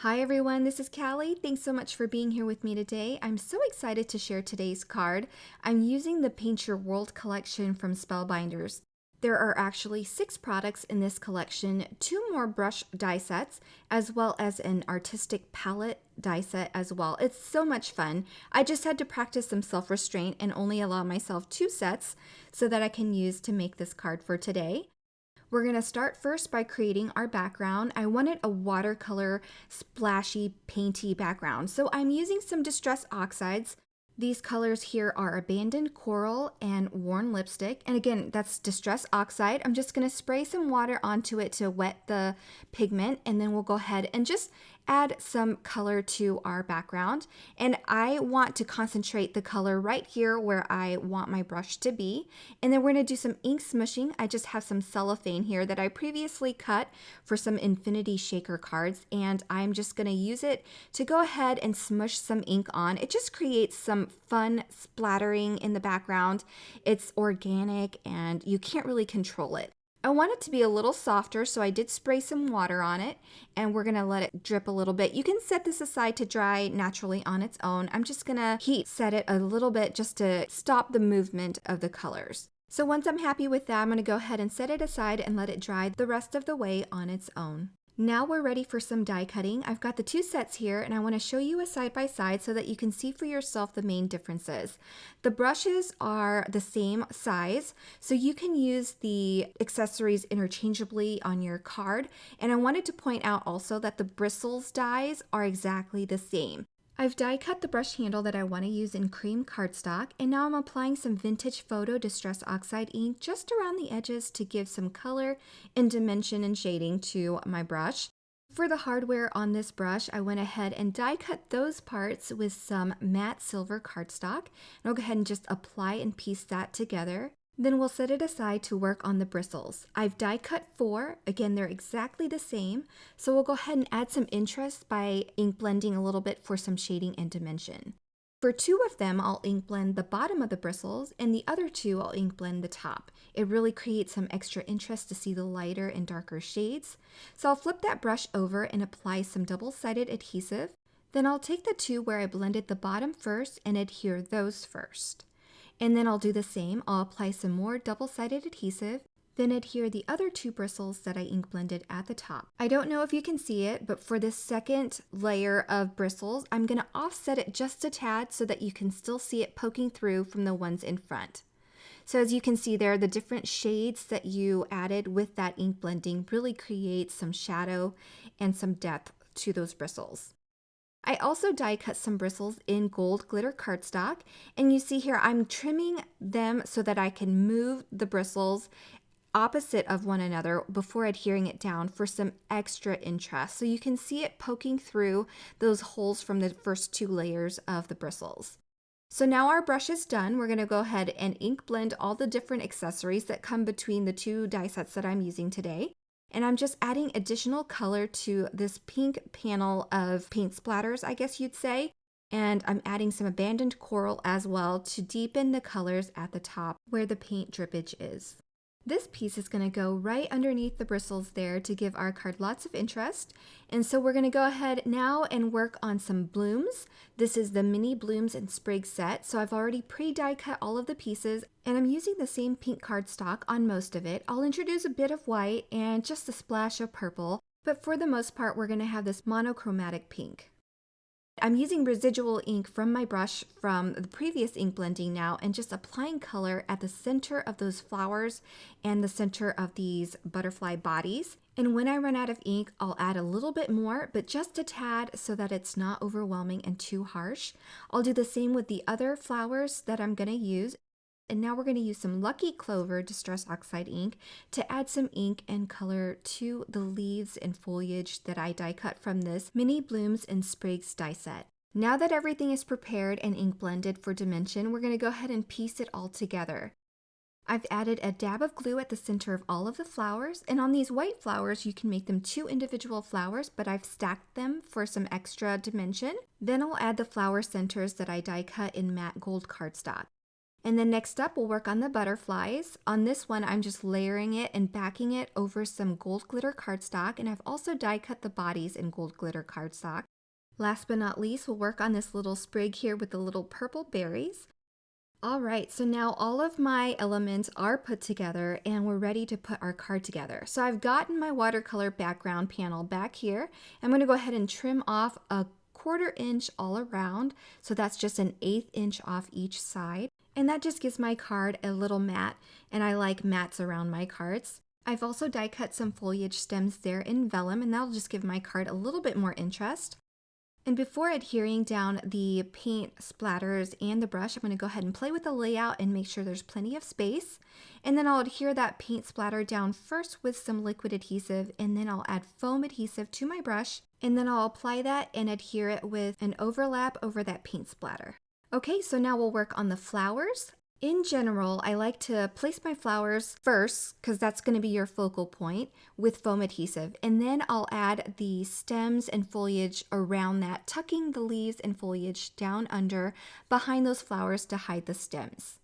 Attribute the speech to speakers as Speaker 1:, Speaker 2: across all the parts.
Speaker 1: Hi everyone, this is Callie. Thanks so much for being here with me today. I'm so excited to share today's card. I'm using the Paint Your World collection from Spellbinders. There are actually 6 products in this collection, 2 more brush die sets, as well as an artistic palette die set as well. It's so much fun. I just had to practice some self-restraint and only allow myself 2 sets so that I can use to make this card for today. We're going to start first by creating our background. I wanted a watercolor, splashy, painty background. So I'm using some Distress Oxides. These colors here are Abandoned Coral and Worn Lipstick. And again, that's Distress Oxide. I'm just going to spray some water onto it to wet the pigment, and then we'll go ahead and just add some color to our background. And I want to concentrate the color right here where I want my brush to be. And then we're going to do some ink smushing. I just have some cellophane here that I previously cut for some Infinity Shaker cards, and I'm just going to use it to go ahead and smush some ink on. It just creates some fun splattering in the background. It's organic and you can't really control it. I want it to be a little softer, so I did spray some water on it, and we're gonna let it drip a little bit. You can set this aside to dry naturally on its own. I'm just gonna heat set it a little bit just to stop the movement of the colors. So once I'm happy with that, I'm gonna go ahead and set it aside and let it dry the rest of the way on its own. Now we're ready for some die cutting. I've got the 2 sets here, and I want to show you a side by side so that you can see for yourself the main differences. The brushes are the same size, so you can use the accessories interchangeably on your card. And I wanted to point out also that the bristles dies are exactly the same. I've die cut the brush handle that I want to use in cream cardstock, and now I'm applying some Vintage Photo Distress Oxide ink just around the edges to give some color and dimension and shading to my brush. For the hardware on this brush, I went ahead and die cut those parts with some matte silver cardstock. And I'll go ahead and just apply and piece that together. Then we'll set it aside to work on the bristles. I've die cut 4. Again, they're exactly the same. So we'll go ahead and add some interest by ink blending a little bit for some shading and dimension. For 2 of them, I'll ink blend the bottom of the bristles, and the other 2, I'll ink blend the top. It really creates some extra interest to see the lighter and darker shades. So I'll flip that brush over and apply some double-sided adhesive. Then I'll take the 2 where I blended the bottom first and adhere those first. And then I'll do the same. I'll apply some more double-sided adhesive, then adhere the other 2 bristles that I ink blended at the top. I don't know if you can see it, but for this second layer of bristles, I'm going to offset it just a tad so that you can still see it poking through from the ones in front. So as you can see there, the different shades that you added with that ink blending really create some shadow and some depth to those bristles. I also die cut some bristles in gold glitter cardstock, and you see here I'm trimming them so that I can move the bristles opposite of one another before adhering it down for some extra interest. So you can see it poking through those holes from the first 2 layers of the bristles. So now our brush is done. We're going to go ahead and ink blend all the different accessories that come between the 2 die sets that I'm using today. And I'm just adding additional color to this pink panel of paint splatters, I guess you'd say. And I'm adding some Abandoned Coral as well to deepen the colors at the top where the paint drippage is. This piece is going to go right underneath the bristles there to give our card lots of interest. And so we're going to go ahead now and work on some blooms. This is the Mini Blooms and Sprigs set. So I've already pre-die cut all of the pieces, and I'm using the same pink cardstock on most of it. I'll introduce a bit of white and just a splash of purple, but for the most part we're going to have this monochromatic pink. I'm using residual ink from my brush from the previous ink blending now and just applying color at the center of those flowers and the center of these butterfly bodies. And when I run out of ink, I'll add a little bit more, but just a tad so that it's not overwhelming and too harsh. I'll do the same with the other flowers that I'm going to use. And now we're going to use some Lucky Clover Distress Oxide ink to add some ink and color to the leaves and foliage that I die cut from this Mini Blooms and Sprigs die set. Now that everything is prepared and ink blended for dimension, we're going to go ahead and piece it all together. I've added a dab of glue at the center of all of the flowers, and on these white flowers you can make them 2 individual flowers, but I've stacked them for some extra dimension. Then I'll add the flower centers that I die cut in matte gold cardstock. And then next up, we'll work on the butterflies. On this one, I'm just layering it and backing it over some gold glitter cardstock, and I've also die cut the bodies in gold glitter cardstock. Last but not least, we'll work on this little sprig here with the little purple berries. All right, so now all of my elements are put together and we're ready to put our card together. So I've gotten my watercolor background panel back here. I'm going to go ahead and trim off a 1/4 inch all around. So that's just an 1/8 inch off each side. And that just gives my card a little mat, and I like mats around my cards. I've also die cut some foliage stems there in vellum, and that'll just give my card a little bit more interest. And before adhering down the paint splatters and the brush, I'm going to go ahead and play with the layout and make sure there's plenty of space. And then I'll adhere that paint splatter down first with some liquid adhesive, and then I'll add foam adhesive to my brush, and then I'll apply that and adhere it with an overlap over that paint splatter. Okay, so now we'll work on the flowers. In general, I like to place my flowers first, because that's going to be your focal point, with foam adhesive. And then I'll add the stems and foliage around that, tucking the leaves and foliage down under behind those flowers to hide the stems.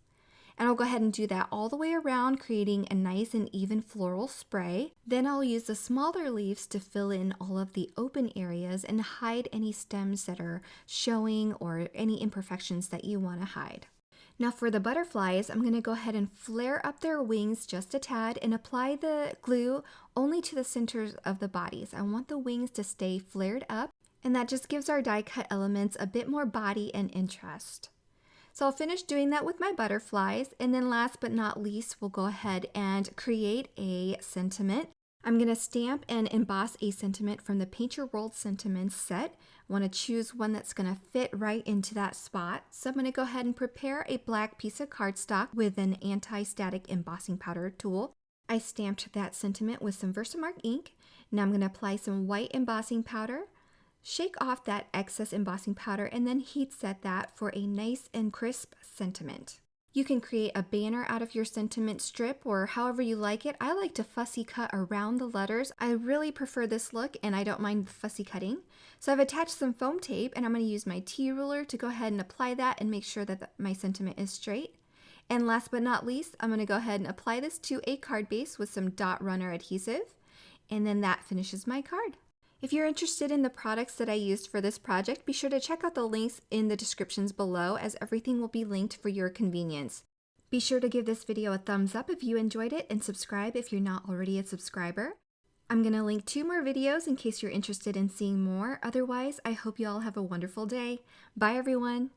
Speaker 1: And I'll go ahead and do that all the way around, creating a nice and even floral spray. Then I'll use the smaller leaves to fill in all of the open areas and hide any stems that are showing or any imperfections that you want to hide. Now for the butterflies, I'm going to go ahead and flare up their wings just a tad and apply the glue only to the centers of the bodies. I want the wings to stay flared up, and that just gives our die cut elements a bit more body and interest. So I'll finish doing that with my butterflies, and then last but not least, we'll go ahead and create a sentiment. I'm going to stamp and emboss a sentiment from the Paint Your World Sentiments set. I want to choose one that's going to fit right into that spot. So I'm going to go ahead and prepare a black piece of cardstock with an anti-static embossing powder tool. I stamped that sentiment with some Versamark ink. Now I'm going to apply some white embossing powder, shake off that excess embossing powder, and then heat set that for a nice and crisp sentiment. You can create a banner out of your sentiment strip or however you like it. I like to fussy cut around the letters. I really prefer this look, and I don't mind fussy cutting. So I've attached some foam tape, and I'm going to use my T-ruler to go ahead and apply that and make sure that my sentiment is straight. And last but not least, I'm going to go ahead and apply this to a card base with some dot runner adhesive, and then that finishes my card. If you're interested in the products that I used for this project, be sure to check out the links in the descriptions below, as everything will be linked for your convenience. Be sure to give this video a thumbs up if you enjoyed it, and subscribe if you're not already a subscriber. I'm going to link 2 more videos in case you're interested in seeing more. Otherwise, I hope you all have a wonderful day. Bye everyone!